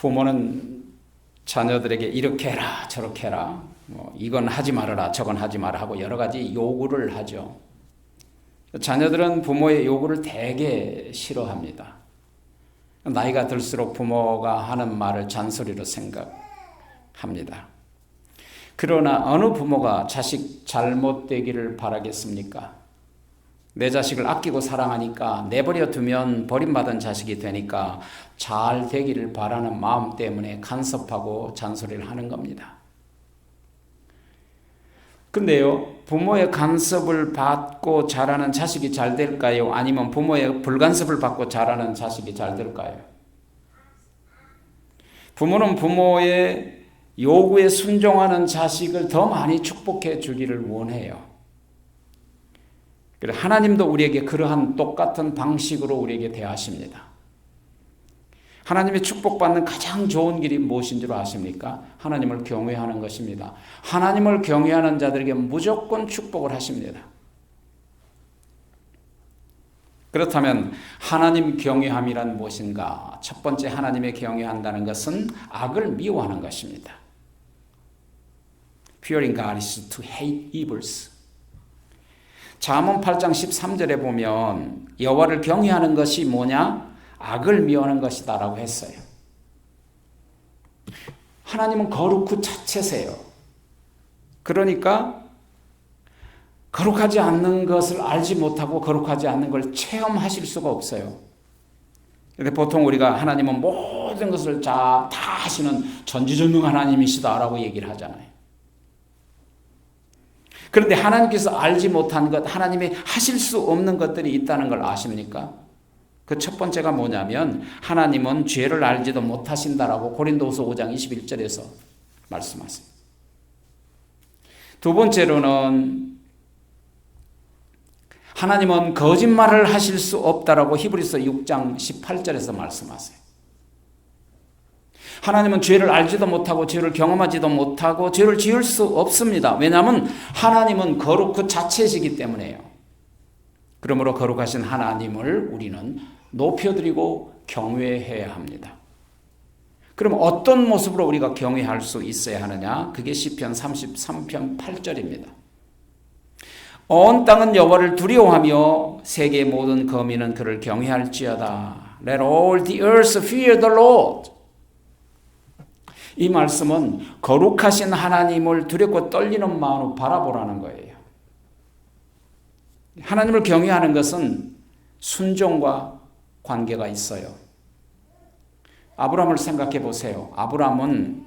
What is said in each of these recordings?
부모는 자녀들에게 이렇게 해라 저렇게 해라 이건 하지 말아라 저건 하지 마라 하고 여러 가지 요구를 하죠. 자녀들은 부모의 요구를 되게 싫어합니다. 나이가 들수록 부모가 하는 말을 잔소리로 생각합니다. 그러나 어느 부모가 자식 잘못되기를 바라겠습니까? 내 자식을 아끼고 사랑하니까 내버려 두면 버림받은 자식이 되니까 잘 되기를 바라는 마음 때문에 간섭하고 잔소리를 하는 겁니다. 근데요, 부모의 간섭을 받고 자라는 자식이 잘 될까요? 아니면 부모의 불간섭을 받고 자라는 자식이 잘 될까요? 부모는 부모의 요구에 순종하는 자식을 더 많이 축복해 주기를 원해요. 그래서 하나님도 우리에게 그러한 똑같은 방식으로 우리에게 대하십니다. 하나님의 축복받는 가장 좋은 길이 무엇인 줄 아십니까? 하나님을 경외하는 것입니다. 하나님을 경외하는 자들에게 무조건 축복을 하십니다. 그렇다면 하나님 경외함이란 무엇인가? 첫 번째 하나님의 경외한다는 것은 악을 미워하는 것입니다. Fearing God is to hate evils. 잠언 8장 13절에 보면 여호와를 경외하는 것이 뭐냐? 악을 미워하는 것이다 라고 했어요. 하나님은 거룩 그 자체세요. 그러니까 거룩하지 않는 것을 알지 못하고 거룩하지 않는 걸 체험하실 수가 없어요. 그런데 보통 우리가 하나님은 모든 것을 다 하시는 전지전능 하나님이시다라고 얘기를 하잖아요. 그런데 하나님께서 알지 못한 것, 하나님이 하실 수 없는 것들이 있다는 걸 아십니까? 그 첫 번째가 뭐냐면 하나님은 죄를 알지도 못하신다라고 고린도후서 5장 21절에서 말씀하세요. 두 번째로는 하나님은 거짓말을 하실 수 없다라고 히브리서 6장 18절에서 말씀하세요. 하나님은 죄를 알지도 못하고 죄를 경험하지도 못하고 죄를 지을 수 없습니다. 왜냐하면 하나님은 거룩 그 자체이시기 때문에요. 그러므로 거룩하신 하나님을 우리는 높여드리고 경외해야 합니다. 그럼 어떤 모습으로 우리가 경외할 수 있어야 하느냐? 그게 시편 33편 8절입니다. 온 땅은 여호와를 두려워하며 세계의 모든 거민은 그를 경외할지어다. Let all the earth fear the Lord. 이 말씀은 거룩하신 하나님을 두렵고 떨리는 마음으로 바라보라는 거예요. 하나님을 경외하는 것은 순종과 관계가 있어요. 아브라함을 생각해 보세요. 아브라함은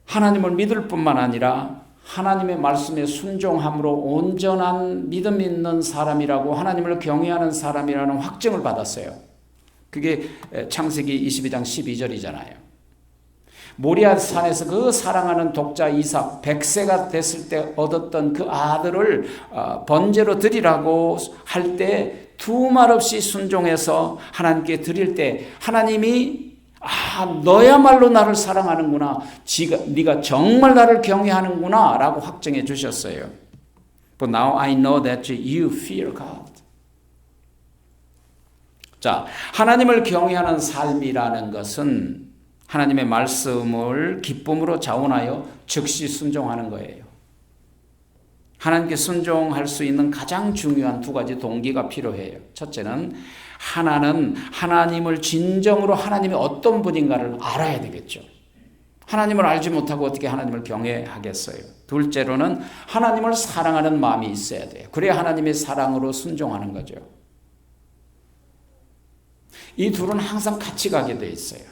하나님을 믿을 뿐만 아니라 하나님의 말씀에 순종함으로 온전한 믿음 있는 사람이라고 하나님을 경외하는 사람이라는 확증을 받았어요. 그게 창세기 22장 12절이잖아요. 모리아 산에서 그 사랑하는 독자 이삭 100세가 됐을 때 얻었던 그 아들을 번제로 드리라고 할 때 두 말 없이 순종해서 하나님께 드릴 때 하나님이 너야말로 나를 사랑하는구나. 네가 정말 나를 경외하는구나 라고 확정해 주셨어요. But now I know that you fear God. 자, 하나님을 경외하는 삶이라는 것은 하나님의 말씀을 기쁨으로 자원하여 즉시 순종하는 거예요. 하나님께 순종할 수 있는 가장 중요한 두 가지 동기가 필요해요. 첫째는 하나는 하나님을 진정으로 하나님이 어떤 분인가를 알아야 되겠죠. 하나님을 알지 못하고 어떻게 하나님을 경외하겠어요. 둘째로는 하나님을 사랑하는 마음이 있어야 돼요. 그래야 하나님의 사랑으로 순종하는 거죠. 이 둘은 항상 같이 가게 돼 있어요.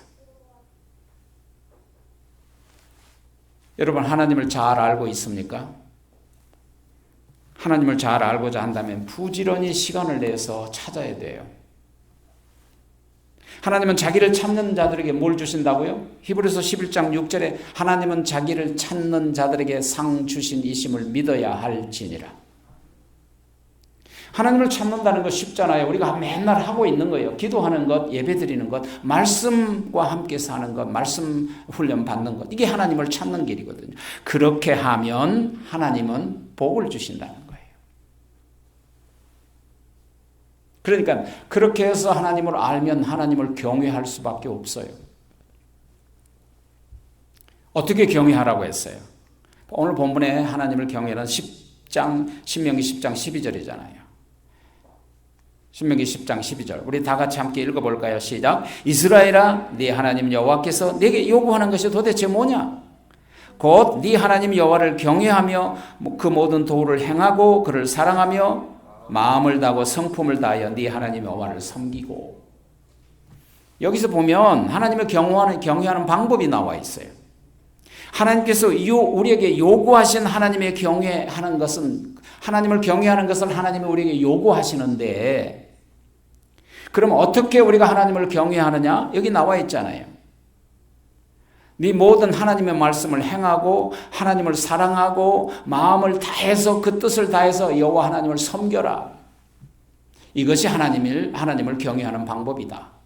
여러분 하나님을 잘 알고 있습니까? 하나님을 잘 알고자 한다면 부지런히 시간을 내서 찾아야 돼요. 하나님은 자기를 찾는 자들에게 뭘 주신다고요? 히브리서 11장 6절에 하나님은 자기를 찾는 자들에게 상 주신 이심을 믿어야 할지니라. 하나님을 찾는다는 거 쉽잖아요. 우리가 맨날 하고 있는 거예요. 기도하는 것, 예배드리는 것, 말씀과 함께 사는 것, 말씀 훈련 받는 것. 이게 하나님을 찾는 길이거든요. 그렇게 하면 하나님은 복을 주신다는 거예요. 그러니까 그렇게 해서 하나님을 알면 하나님을 경외할 수밖에 없어요. 어떻게 경외하라고 했어요? 오늘 본문에 하나님을 경외하는 신명기 10장 12절이잖아요. 신명기 10장 12절. 우리 다 같이 함께 읽어볼까요? 시작. 이스라엘아, 네 하나님 여호와께서 네게 요구하는 것이 도대체 뭐냐? 곧 네 하나님 여호와를 경외하며 그 모든 도를 행하고 그를 사랑하며 마음을 다하고 성품을 다하여 네 하나님 여호와를 섬기고. 여기서 보면 하나님을 경외하는 방법이 나와 있어요. 하나님께서 우리에게 요구하신 하나님의 경외하는 것은, 하나님을 경외하는 것을 하나님이 우리에게 요구하시는데, 그럼 어떻게 우리가 하나님을 경외하느냐? 여기 나와 있잖아요. 네 모든 하나님의 말씀을 행하고 하나님을 사랑하고 마음을 다해서 그 뜻을 다해서 여호와 하나님을 섬겨라. 이것이 하나님을 경외하는 방법이다.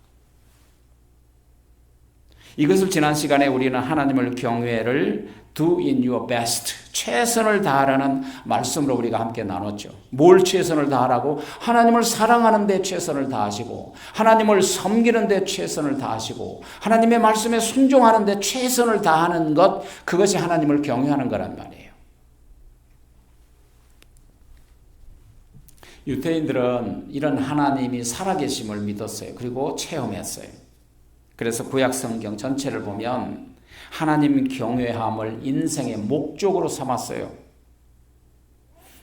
이것을 지난 시간에 우리는 하나님을 경외를 do in your best, 최선을 다하라는 말씀으로 우리가 함께 나눴죠. 뭘 최선을 다하라고? 하나님을 사랑하는 데 최선을 다하시고, 하나님을 섬기는 데 최선을 다하시고, 하나님의 말씀에 순종하는 데 최선을 다하는 것, 그것이 하나님을 경외하는 거란 말이에요. 유대인들은 이런 하나님이 살아계심을 믿었어요. 그리고 체험했어요. 그래서 구약 성경 전체를 보면 하나님 경외함을 인생의 목적으로 삼았어요.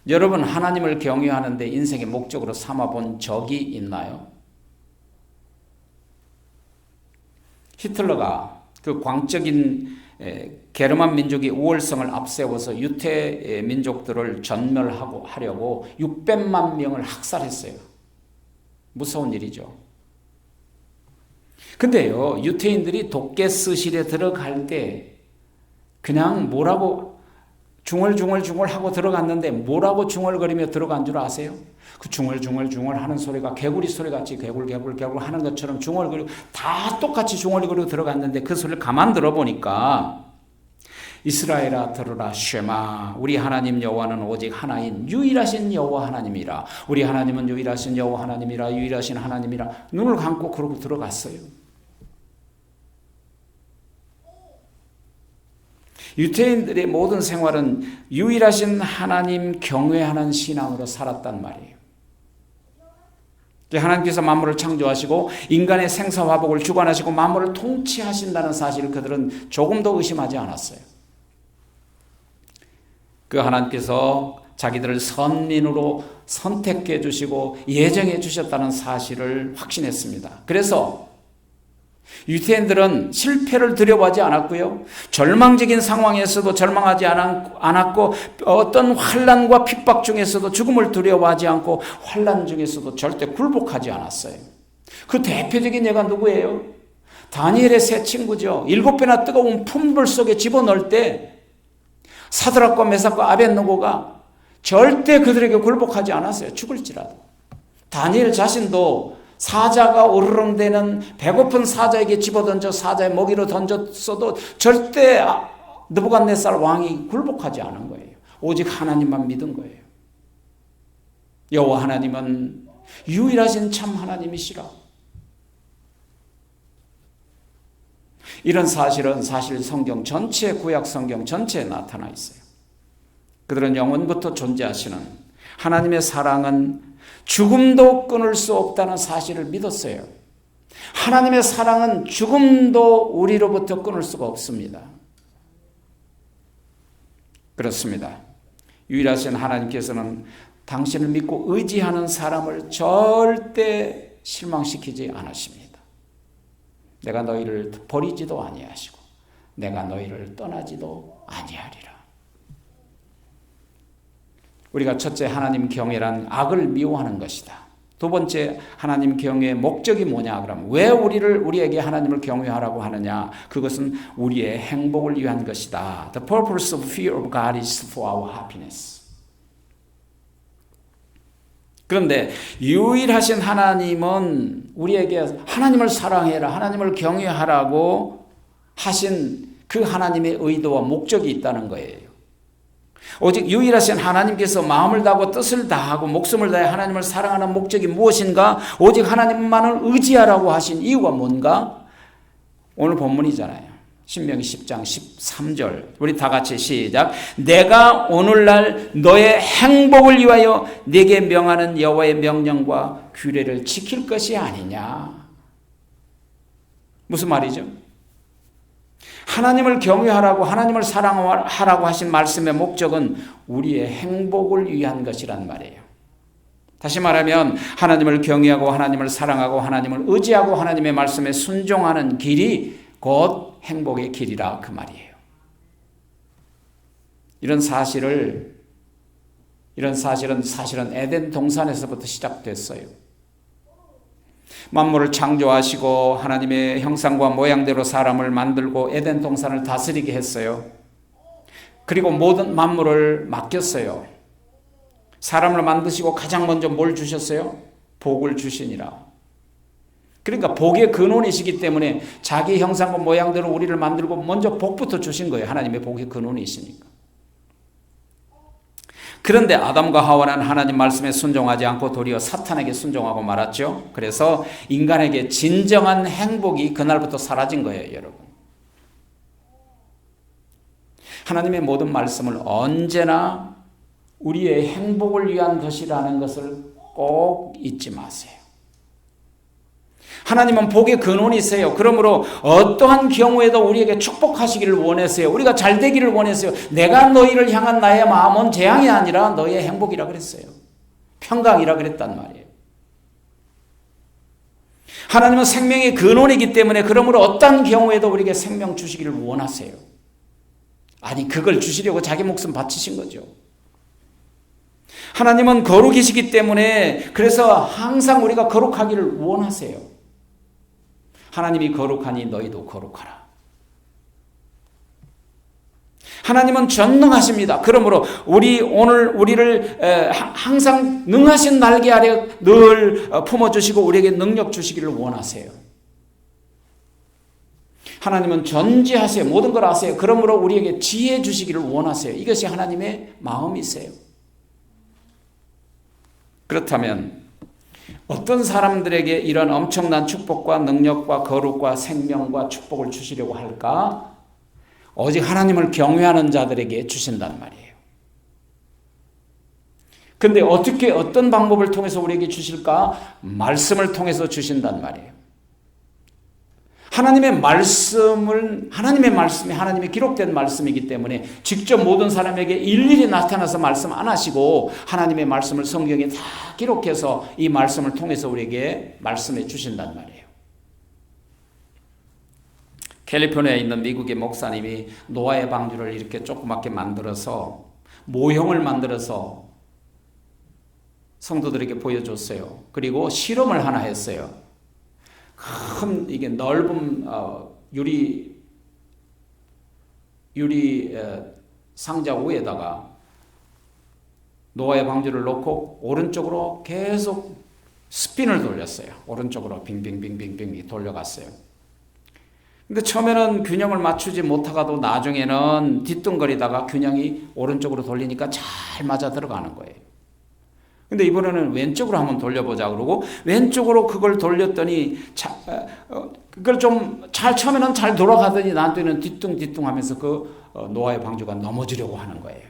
여러분, 하나님을 경외하는데 인생의 목적으로 삼아본 적이 있나요? 히틀러가 그 광적인 게르만 민족의 우월성을 앞세워서 유태 민족들을 전멸하려고 600만 명을 학살했어요. 무서운 일이죠. 근데요, 유태인들이 독개스실에 들어갈 때 그냥 뭐라고 중얼중얼 하고 들어갔는데 뭐라고 중얼거리며 들어간 줄 아세요? 그 중얼 하는 소리가 개구리 소리 같이 개굴 하는 것처럼 중얼거리고 다 똑같이 중얼거리고 들어갔는데 그 소리를 가만 들어보니까 이스라엘아 들으라 쉐마, 우리 하나님 여호와는 오직 하나인 유일하신 여호와 하나님이라. 우리 하나님은 유일하신 여호와 하나님이라. 유일하신 하나님이라. 눈을 감고 그러고 들어갔어요. 유태인들의 모든 생활은 유일하신 하나님 경외하는 신앙으로 살았단 말이에요. 하나님께서 만물을 창조하시고 인간의 생사화복을 주관하시고 만물을 통치하신다는 사실을 그들은 조금도 의심하지 않았어요. 그 하나님께서 자기들을 선민으로 선택해 주시고 예정해 주셨다는 사실을 확신했습니다. 그래서 유태인들은 실패를 두려워하지 않았고요. 절망적인 상황에서도 절망하지 않았고, 어떤 환난과 핍박 중에서도 죽음을 두려워하지 않고, 환난 중에서도 절대 굴복하지 않았어요. 그 대표적인 예가 누구예요? 다니엘의 세 친구죠. 7배나 뜨거운 품불 속에 집어넣을 때 사드락과 메삭과 아벳느고가 절대 그들에게 굴복하지 않았어요. 죽을지라도. 다니엘 자신도 사자가 오르렁대는 배고픈 사자에게 집어던져 사자의 먹이로 던졌어도 절대 느부갓네살 왕이 굴복하지 않은 거예요. 오직 하나님만 믿은 거예요. 여호와 하나님은 유일하신 참 하나님이시라. 이런 사실은 사실 성경 전체, 구약 성경 전체에 나타나 있어요. 그들은 영원부터 존재하시는 하나님의 사랑은 죽음도 끊을 수 없다는 사실을 믿었어요. 하나님의 사랑은 죽음도 우리로부터 끊을 수가 없습니다. 그렇습니다. 유일하신 하나님께서는 당신을 믿고 의지하는 사람을 절대 실망시키지 않으십니다. 내가 너희를 버리지도 아니하시고 내가 너희를 떠나지도 아니하리라. 우리가 첫째, 하나님 경외란 악을 미워하는 것이다. 두 번째, 하나님 경외의 목적이 뭐냐? 그럼 왜 우리에게 하나님을 경외하라고 하느냐? 그것은 우리의 행복을 위한 것이다. The purpose of fear of God is for our happiness. 그런데 유일하신 하나님은 우리에게 하나님을 사랑해라, 하나님을 경외하라고 하신 그 하나님의 의도와 목적이 있다는 거예요. 오직 유일하신 하나님께서 마음을 다하고 뜻을 다하고 목숨을 다해 하나님을 사랑하는 목적이 무엇인가? 오직 하나님만을 의지하라고 하신 이유가 뭔가? 오늘 본문이잖아요. 신명기 10장 13절 우리 다 같이 시작. 내가 오늘날 너의 행복을 위하여 네게 명하는 여호와의 명령과 규례를 지킬 것이 아니냐. 무슨 말이죠? 하나님을 경외하라고 하나님을 사랑하라고 하신 말씀의 목적은 우리의 행복을 위한 것이란 말이에요. 다시 말하면 하나님을 경외하고 하나님을 사랑하고 하나님을 의지하고 하나님의 말씀에 순종하는 길이 곧 행복의 길이라 그 말이에요. 이런 사실은 에덴 동산에서부터 시작됐어요. 만물을 창조하시고 하나님의 형상과 모양대로 사람을 만들고 에덴 동산을 다스리게 했어요. 그리고 모든 만물을 맡겼어요. 사람을 만드시고 가장 먼저 뭘 주셨어요? 복을 주시니라. 그러니까 복의 근원이시기 때문에 자기 형상과 모양대로 우리를 만들고 먼저 복부터 주신 거예요. 하나님의 복의 근원이시니까. 그런데 아담과 하와는 하나님 말씀에 순종하지 않고 도리어 사탄에게 순종하고 말았죠. 그래서 인간에게 진정한 행복이 그날부터 사라진 거예요, 여러분. 하나님의 모든 말씀을 언제나 우리의 행복을 위한 것이라는 것을 꼭 잊지 마세요. 하나님은 복의 근원이세요. 그러므로 어떠한 경우에도 우리에게 축복하시기를 원하세요. 우리가 잘 되기를 원하세요. 내가 너희를 향한 나의 마음은 재앙이 아니라 너의 행복이라 그랬어요. 평강이라 그랬단 말이에요. 하나님은 생명의 근원이기 때문에 그러므로 어떠한 경우에도 우리에게 생명 주시기를 원하세요. 아니 그걸 주시려고 자기 목숨 바치신 거죠. 하나님은 거룩이시기 때문에 그래서 항상 우리가 거룩하기를 원하세요. 하나님이 거룩하니 너희도 거룩하라. 하나님은 전능하십니다. 그러므로 우리를 항상 능하신 날개 아래 늘 품어주시고 우리에게 능력 주시기를 원하세요. 하나님은 전지하세요. 모든 걸 아세요. 그러므로 우리에게 지혜 주시기를 원하세요. 이것이 하나님의 마음이세요. 그렇다면 어떤 사람들에게 이런 엄청난 축복과 능력과 거룩과 생명과 축복을 주시려고 할까? 오직 하나님을 경외하는 자들에게 주신단 말이에요. 근데 어떤 방법을 통해서 우리에게 주실까? 말씀을 통해서 주신단 말이에요. 하나님의 말씀이 하나님의 기록된 말씀이기 때문에 직접 모든 사람에게 일일이 나타나서 말씀 안 하시고 하나님의 말씀을 성경에 다 기록해서 이 말씀을 통해서 우리에게 말씀해 주신단 말이에요. 캘리포니아에 있는 미국의 목사님이 노아의 방주를 이렇게 조그맣게 만들어서 모형을 만들어서 성도들에게 보여줬어요. 그리고 실험을 하나 했어요. 큰 이게 넓은 유리 상자 위에다가 노아의 방주를 놓고 오른쪽으로 계속 스핀을 돌렸어요. 오른쪽으로 빙빙빙빙빙 돌려갔어요. 근데 처음에는 균형을 맞추지 못하고도 나중에는 뒤뚱거리다가 균형이 오른쪽으로 돌리니까 잘 맞아 들어가는 거예요. 근데 이번에는 왼쪽으로 한번 돌려보자 그러고 왼쪽으로 그걸 돌렸더니 그걸 좀 처음에는 잘 돌아가더니 나한테는 뒤뚱뒤뚱 하면서 노아의 방주가 넘어지려고 하는 거예요.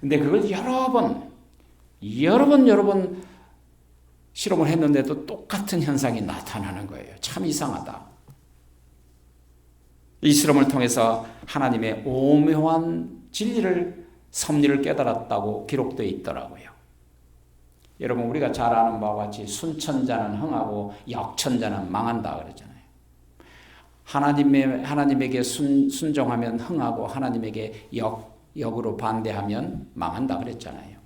근데 그걸 여러 번 실험을 했는데도 똑같은 현상이 나타나는 거예요. 참 이상하다. 이 실험을 통해서 하나님의 오묘한 섭리를 깨달았다고 기록되어 있더라고요. 여러분 우리가 잘 아는 바와 같이 순천자는 흥하고 역천자는 망한다 그러잖아요. 하나님에게 순종하면 흥하고 하나님에게 역으로 반대하면 망한다 그랬잖아요.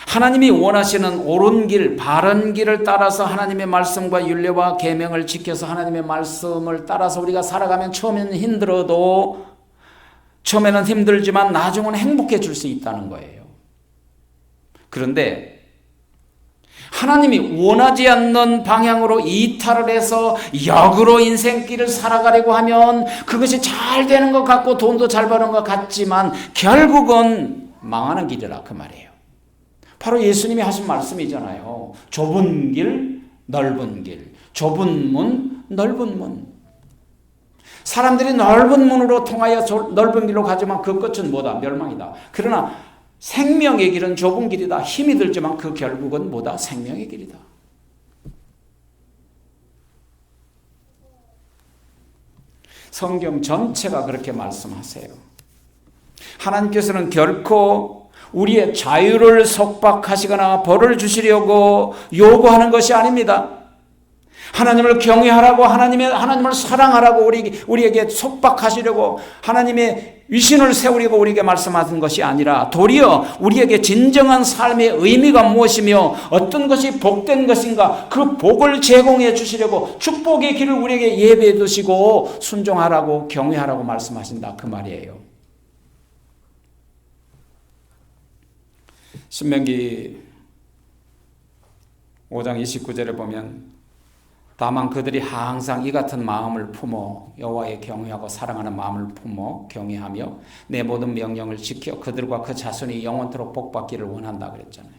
하나님이 원하시는 옳은 길, 바른 길을 따라서 하나님의 말씀과 율례와 계명을 지켜서 하나님의 말씀을 따라서 우리가 살아가면 처음에는 힘들지만 나중은 행복해질 수 있다는 거예요. 그런데 하나님이 원하지 않는 방향으로 이탈을 해서 역으로 인생길을 살아가려고 하면 그것이 잘 되는 것 같고 돈도 잘 버는 것 같지만 결국은 망하는 길이라 그 말이에요. 바로 예수님이 하신 말씀이잖아요. 좁은 길, 넓은 길, 좁은 문, 넓은 문. 사람들이 넓은 문으로 통하여 넓은 길로 가지만 그 끝은 뭐다? 멸망이다. 그러나 생명의 길은 좁은 길이다. 힘이 들지만 그 결국은 뭐다? 생명의 길이다. 성경 전체가 그렇게 말씀하세요. 하나님께서는 결코 우리의 자유를 속박하시거나 벌을 주시려고 요구하는 것이 아닙니다. 하나님을 경외하라고 하나님을 사랑하라고 우리에게 속박하시려고 하나님의 위신을 세우려고 우리에게 말씀하신 것이 아니라 도리어 우리에게 진정한 삶의 의미가 무엇이며 어떤 것이 복된 것인가 그 복을 제공해 주시려고 축복의 길을 우리에게 예배해 두시고 순종하라고 경외하라고 말씀하신다 그 말이에요. 신명기 5장 29절에 보면 다만 그들이 항상 이 같은 마음을 품어 여호와의 경외하고 사랑하는 마음을 품어 경외하며 내 모든 명령을 지켜 그들과 그 자손이 영원토록 복받기를 원한다 그랬잖아요.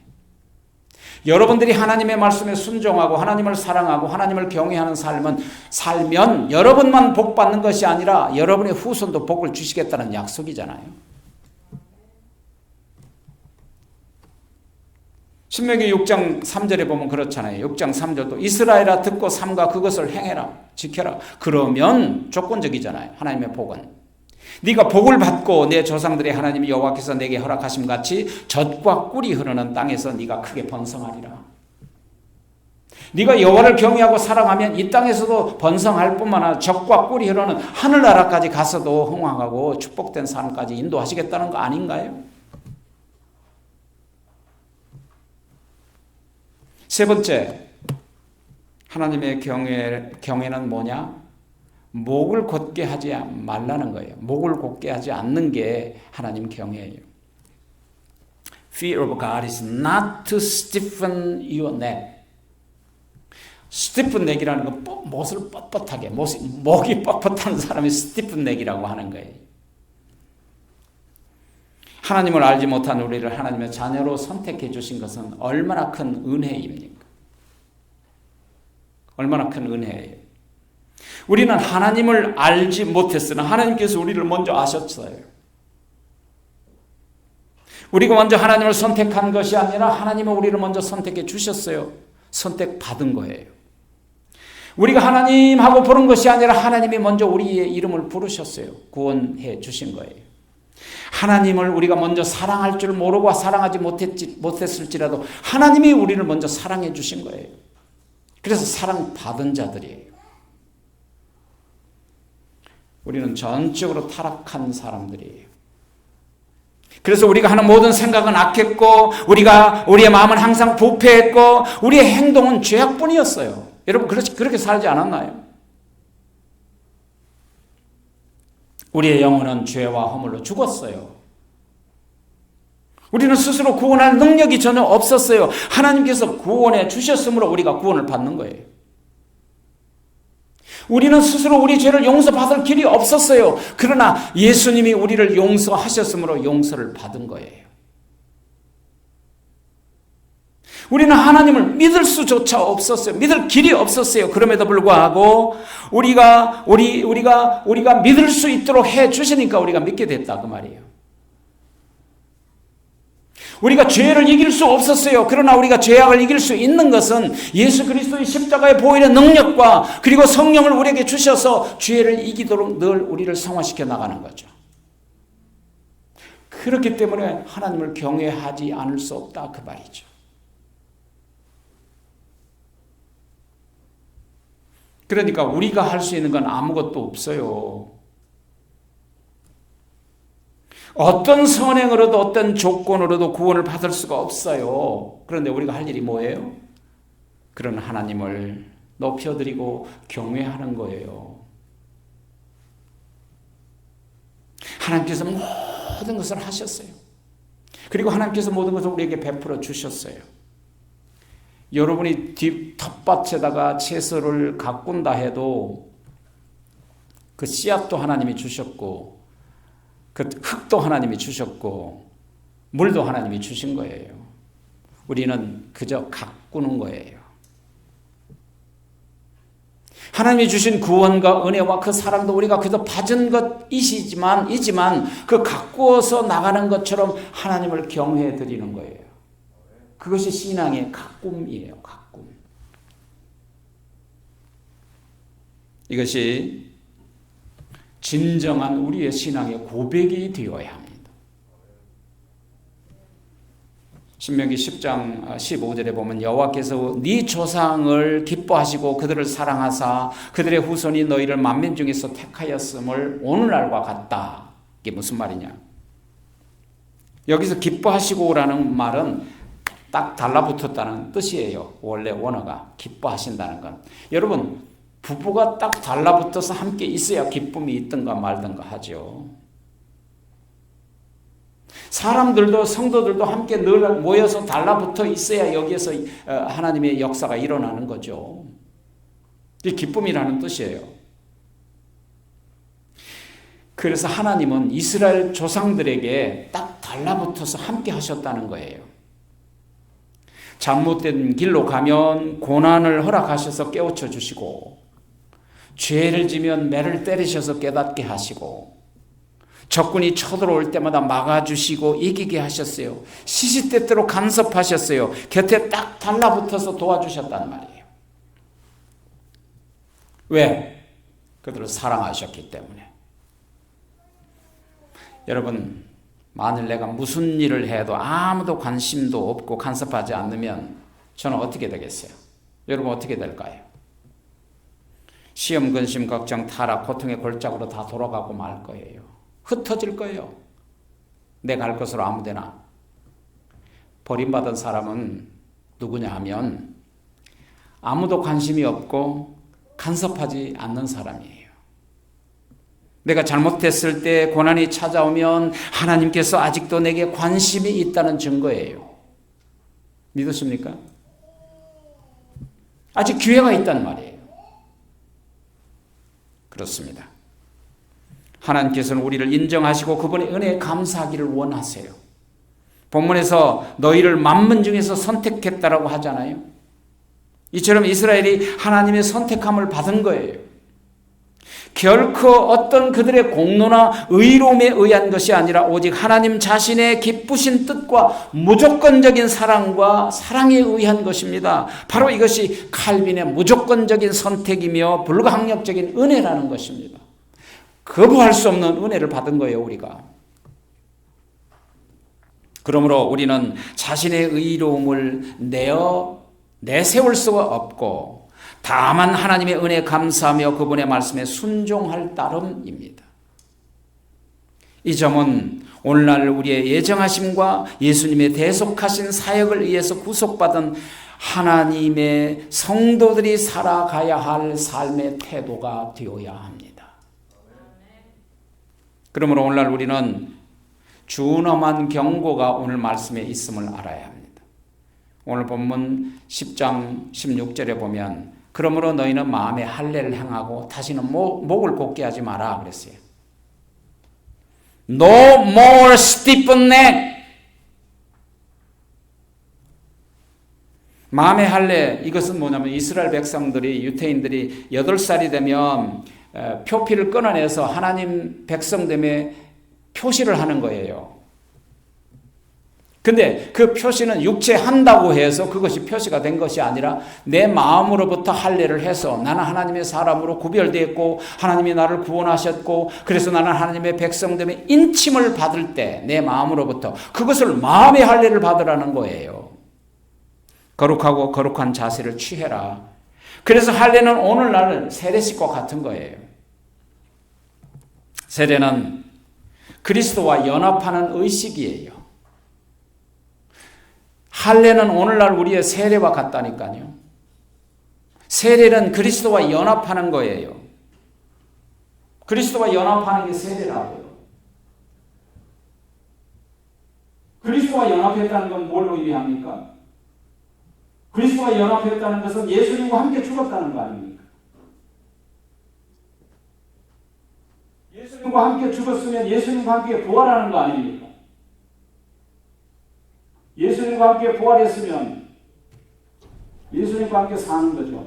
여러분들이 하나님의 말씀에 순종하고 하나님을 사랑하고 하나님을 경외하는 살면 여러분만 복받는 것이 아니라 여러분의 후손도 복을 주시겠다는 약속이잖아요. 신명기 6장 3절에 보면 그렇잖아요. 6장 3절도 이스라엘아 듣고 삼가 그것을 행해라 지켜라. 그러면 조건적이잖아요. 하나님의 복은 네가 복을 받고 내 조상들의 하나님 여호와께서 내게 허락하심 같이 젖과 꿀이 흐르는 땅에서 네가 크게 번성하리라. 네가 여호와를 경외하고 사랑하면 이 땅에서도 번성할 뿐만 아니라 젖과 꿀이 흐르는 하늘나라까지 가서도 흥왕하고 축복된 삶까지 인도하시겠다는 거 아닌가요? 세 번째, 하나님의 경외는 뭐냐? 목을 곧게 하지 말라는 거예요. 목을 곧게 하지 않는 게 하나님 경외예요. Fear of God is not to stiffen your neck. 스티픈 넥이라는 건 못을 뻣뻣하게, 목이 뻣뻣한 사람이 스티픈 넥이라고 하는 거예요. 하나님을 알지 못한 우리를 하나님의 자녀로 선택해 주신 것은 얼마나 큰 은혜입니까? 얼마나 큰 은혜예요. 우리는 하나님을 알지 못했으나 하나님께서 우리를 먼저 아셨어요. 우리가 먼저 하나님을 선택한 것이 아니라 하나님은 우리를 먼저 선택해 주셨어요. 선택받은 거예요. 우리가 하나님하고 부른 것이 아니라 하나님이 먼저 우리의 이름을 부르셨어요. 구원해 주신 거예요. 하나님을 우리가 먼저 사랑할 줄 모르고 사랑하지 못했을지라도 하나님이 우리를 먼저 사랑해 주신 거예요. 그래서 사랑받은 자들이에요. 우리는 전적으로 타락한 사람들이에요. 그래서 우리가 하는 모든 생각은 악했고 우리의 마음은 항상 부패했고 우리의 행동은 죄악뿐이었어요. 여러분 그렇게 살지 않았나요? 우리의 영혼은 죄와 허물로 죽었어요. 우리는 스스로 구원할 능력이 전혀 없었어요. 하나님께서 구원해 주셨으므로 우리가 구원을 받는 거예요. 우리는 스스로 우리 죄를 용서받을 길이 없었어요. 그러나 예수님이 우리를 용서하셨으므로 용서를 받은 거예요. 우리는 하나님을 믿을 수조차 없었어요. 믿을 길이 없었어요. 그럼에도 불구하고 우리가 믿을 수 있도록 해 주시니까 우리가 믿게 됐다 그 말이에요. 우리가 죄를 이길 수 없었어요. 그러나 우리가 죄악을 이길 수 있는 것은 예수 그리스도의 십자가의 보혈의 능력과 그리고 성령을 우리에게 주셔서 죄를 이기도록 늘 우리를 성화시켜 나가는 거죠. 그렇기 때문에 하나님을 경외하지 않을 수 없다 그 말이죠. 그러니까 우리가 할 수 있는 건 아무것도 없어요. 어떤 선행으로도 어떤 조건으로도 구원을 받을 수가 없어요. 그런데 우리가 할 일이 뭐예요? 그런 하나님을 높여드리고 경외하는 거예요. 하나님께서 모든 것을 하셨어요. 그리고 하나님께서 모든 것을 우리에게 베풀어 주셨어요. 여러분이 뒷 텃밭에다가 채소를 가꾼다 해도 그 씨앗도 하나님이 주셨고 그 흙도 하나님이 주셨고 물도 하나님이 주신 거예요. 우리는 그저 가꾸는 거예요. 하나님이 주신 구원과 은혜와 그 사랑도 우리가 그저 받은 것이지만 그 가꾸어서 나가는 것처럼 하나님을 경외해 드리는 거예요. 그것이 신앙의 가꿈이에요. 가꿈. 이것이 진정한 우리의 신앙의 고백이 되어야 합니다. 신명기 10장 15절에 보면 여호와께서 네 조상을 기뻐하시고 그들을 사랑하사 그들의 후손이 너희를 만민 중에서 택하였음을 오늘날과 같다. 이게 무슨 말이냐? 여기서 기뻐하시고라는 말은 딱 달라붙었다는 뜻이에요. 원래 원어가 기뻐하신다는 건. 여러분 부부가 딱 달라붙어서 함께 있어야 기쁨이 있든가 말든가 하죠. 사람들도 성도들도 함께 늘 모여서 달라붙어 있어야 여기에서 하나님의 역사가 일어나는 거죠. 이게 기쁨이라는 뜻이에요. 그래서 하나님은 이스라엘 조상들에게 딱 달라붙어서 함께 하셨다는 거예요. 잘못된 길로 가면 고난을 허락하셔서 깨우쳐 주시고 죄를 지면 매를 때리셔서 깨닫게 하시고 적군이 쳐들어올 때마다 막아주시고 이기게 하셨어요. 시시때때로 간섭하셨어요. 곁에 딱 달라붙어서 도와주셨단 말이에요. 왜? 그들을 사랑하셨기 때문에. 여러분, 만일 내가 무슨 일을 해도 아무도 관심도 없고 간섭하지 않으면 저는 어떻게 되겠어요? 여러분 어떻게 될까요? 시험, 근심, 걱정, 타락, 고통의 골짜기로 다 돌아가고 말 거예요. 흩어질 거예요. 내 갈 것으로 아무데나. 버림받은 사람은 누구냐 하면 아무도 관심이 없고 간섭하지 않는 사람이에요. 내가 잘못했을 때 고난이 찾아오면 하나님께서 아직도 내게 관심이 있다는 증거예요. 믿으십니까? 아직 기회가 있단 말이에요. 그렇습니다. 하나님께서는 우리를 인정하시고 그분의 은혜에 감사하기를 원하세요. 본문에서 너희를 만민 중에서 선택했다라고 하잖아요. 이처럼 이스라엘이 하나님의 선택함을 받은 거예요. 결코 어떤 그들의 공로나 의로움에 의한 것이 아니라 오직 하나님 자신의 기쁘신 뜻과 무조건적인 사랑과 사랑에 의한 것입니다. 바로 이것이 칼빈의 무조건적인 선택이며 불가항력적인 은혜라는 것입니다. 거부할 수 없는 은혜를 받은 거예요, 우리가. 그러므로 우리는 자신의 의로움을 내세울 수가 없고 다만 하나님의 은혜에 감사하며 그분의 말씀에 순종할 따름입니다. 이 점은 오늘날 우리의 예정하심과 예수님의 대속하신 사역을 위해서 구속받은 하나님의 성도들이 살아가야 할 삶의 태도가 되어야 합니다. 그러므로 오늘날 우리는 준엄한 경고가 오늘 말씀에 있음을 알아야 합니다. 오늘 본문 10장 16절에 보면 그러므로 너희는 마음에 할례를 행하고 다시는 목을 곧게 하지 마라 그랬어요. No more stiffen neck. 마음의 할례, 이것은 뭐냐면 이스라엘 백성들이 유대인들이 8살이 되면 표피를 끊어내서 하나님 백성됨에 표시를 하는 거예요. 근데 그 표시는 육체한다고 해서 그것이 표시가 된 것이 아니라 내 마음으로부터 할례를 해서 나는 하나님의 사람으로 구별되었고 하나님이 나를 구원하셨고 그래서 나는 하나님의 백성됨에 인침을 받을 때 내 마음으로부터 그것을 마음의 할례를 받으라는 거예요. 거룩하고 거룩한 자세를 취해라. 그래서 할례는 오늘날 세례식과 같은 거예요. 세례는 그리스도와 연합하는 의식이에요. 할례는 오늘날 우리의 세례와 같다니까요. 세례는 그리스도와 연합하는 거예요. 그리스도와 연합하는 게 세례라고요. 그리스도와 연합했다는 건 뭘 의미합니까? 그리스도와 연합했다는 것은 예수님과 함께 죽었다는 거 아닙니까? 예수님과 함께 죽었으면 예수님과 함께 부활하는 거 아닙니까? 예수님과 함께 부활했으면 예수님과 함께 사는 거죠.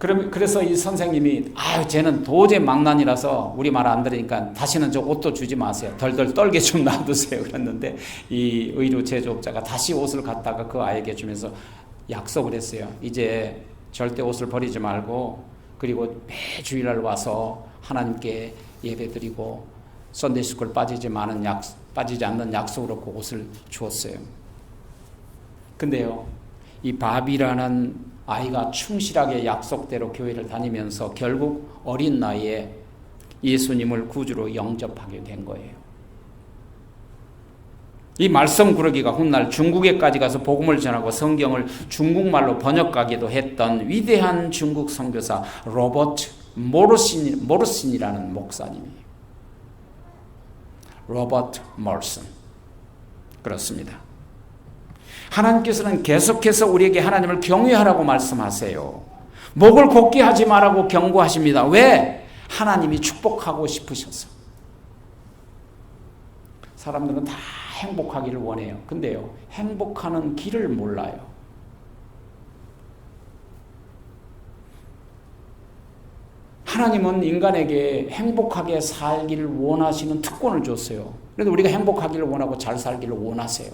그래서 이 선생님이 쟤는 도저히 망난이라서 우리 말 안 들으니까 다시는 저 옷도 주지 마세요. 덜덜 떨게 좀 놔두세요. 그랬는데 이 의류 제조업자가 다시 옷을 갖다가 그 아이에게 주면서 약속을 했어요. 이제 절대 옷을 버리지 말고 그리고 매 주일날 와서 하나님께 예배드리고 선데이스쿨 빠지지 않는 약속으로 그 옷을 주었어요. 근데요, 이 바비라는 아이가 충실하게 약속대로 교회를 다니면서 결국 어린 나이에 예수님을 구주로 영접하게 된 거예요. 이 말씀 구르기가 훗날 중국에까지 가서 복음을 전하고 성경을 중국말로 번역하기도 했던 위대한 중국 선교사 로버트 모르슨이라는 목사님이에요. 로버트 모르슨. 그렇습니다. 하나님께서는 계속해서 우리에게 하나님을 경외하라고 말씀하세요. 목을 곧게 하지 말라고 경고하십니다. 왜? 하나님이 축복하고 싶으셔서. 사람들은 다 행복하기를 원해요. 근데요, 행복하는 길을 몰라요. 하나님은 인간에게 행복하게 살기를 원하시는 특권을 줬어요. 그래서 우리가 행복하기를 원하고 잘 살기를 원하세요.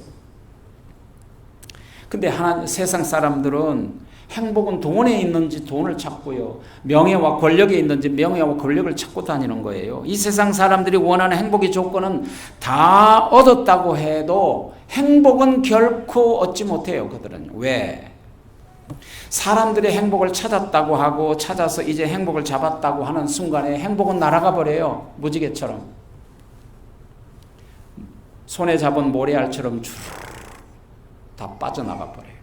근데 세상 사람들은 행복은 돈에 있는지 돈을 찾고요. 명예와 권력에 있는지 명예와 권력을 찾고 다니는 거예요. 이 세상 사람들이 원하는 행복의 조건은 다 얻었다고 해도 행복은 결코 얻지 못해요. 그들은. 왜? 사람들의 행복을 찾았다고 하고 찾아서 이제 행복을 잡았다고 하는 순간에 행복은 날아가 버려요. 무지개처럼. 손에 잡은 모래알처럼 다 빠져나가 버려요.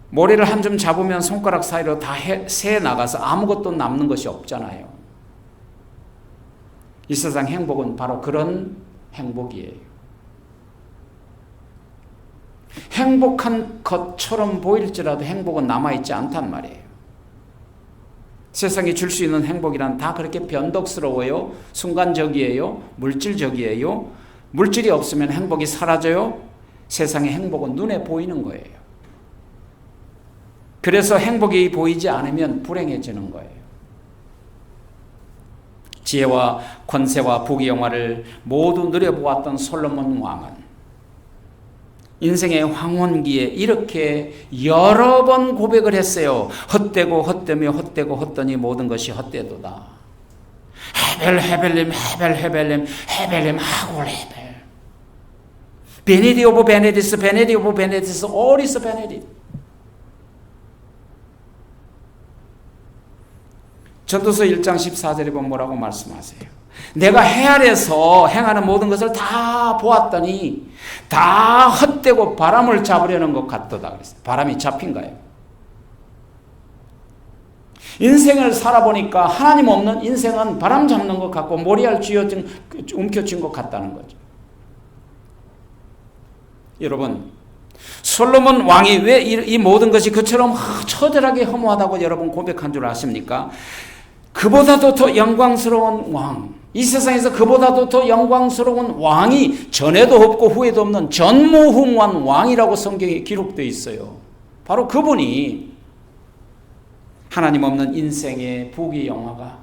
모래를 한 점 잡으면 손가락 사이로 다 새 나가서 아무것도 남는 것이 없잖아요. 이 세상 행복은 바로 그런 행복이에요. 행복한 것처럼 보일지라도 행복은 남아있지 않단 말이에요. 세상이 줄 수 있는 행복이란 다 그렇게 변덕스러워요. 순간적이에요. 물질적이에요. 물질이 없으면 행복이 사라져요. 세상의 행복은 눈에 보이는 거예요. 그래서 행복이 보이지 않으면 불행해지는 거예요. 지혜와 권세와 부귀영화를 모두 누려보았던 솔로몬 왕은 인생의 황혼기에 이렇게 여러 번 고백을 했어요. 헛되고 헛되며 헛되고 헛되니 모든 것이 헛되도다. 헤벨 하골 헤벨. 베네디 오브 베네디스 all is 베네디. 전도서 1장 14절에 보면 뭐라고 말씀하세요? 내가 해 아래서 행하는 모든 것을 다 보았더니 다 헛되고 바람을 잡으려는 것 같도다 그랬어요. 바람이 잡힌가요? 인생을 살아보니까 하나님 없는 인생은 바람 잡는 것 같고 모래알 움켜쥔 것 같다는 거죠. 여러분, 솔로몬 왕이 왜 이 모든 것이 그처럼 처절하게 허무하다고 여러분 고백한 줄 아십니까? 그보다도 더 영광스러운 왕, 이 세상에서 그보다도 더 영광스러운 왕이 전에도 없고 후에도 없는 전무후무한 왕이라고 성경에 기록되어 있어요. 바로 그분이 하나님 없는 인생의 부귀영화가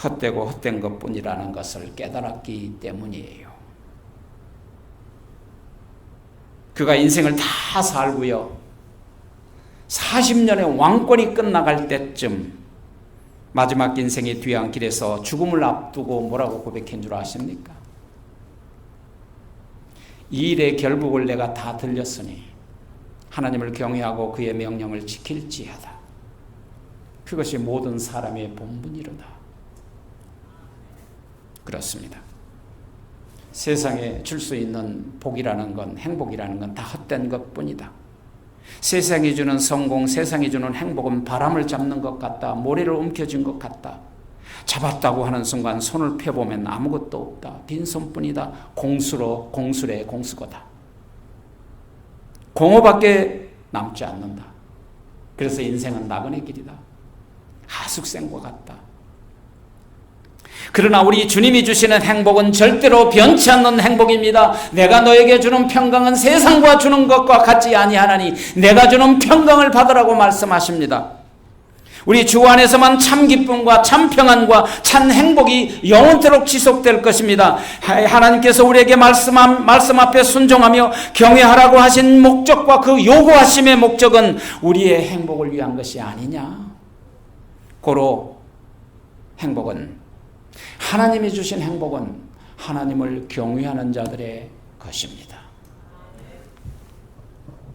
헛되고 헛된 것뿐이라는 것을 깨달았기 때문이에요. 그가 인생을 다 살고요. 40년의 왕권이 끝나갈 때쯤 마지막 인생의 뒤안길에서 죽음을 앞두고 뭐라고 고백한 줄 아십니까? 이 일의 결국을 내가 다 들렸으니 하나님을 경외하고 그의 명령을 지킬지어다. 그것이 모든 사람의 본분이로다. 그렇습니다. 세상에 줄 수 있는 복이라는 건, 행복이라는 건 다 헛된 것뿐이다. 세상이 주는 성공, 세상이 주는 행복은 바람을 잡는 것 같다. 모래를 움켜쥔 것 같다. 잡았다고 하는 순간 손을 펴보면 아무것도 없다. 빈손뿐이다. 공술의 공수거다. 공허밖에 남지 않는다. 그래서 인생은 나그네 길이다. 하숙생과 같다. 그러나 우리 주님이 주시는 행복은 절대로 변치 않는 행복입니다. 내가 너에게 주는 평강은 세상과 주는 것과 같지 아니하나니 내가 주는 평강을 받으라고 말씀하십니다. 우리 주 안에서만 참 기쁨과 참 평안과 참 행복이 영원토록 지속될 것입니다. 하나님께서 우리에게 말씀 앞에 순종하며 경외하라고 하신 목적과 그 요구하심의 목적은 우리의 행복을 위한 것이 아니냐. 고로 행복은, 하나님이 주신 행복은 하나님을 경외하는 자들의 것입니다.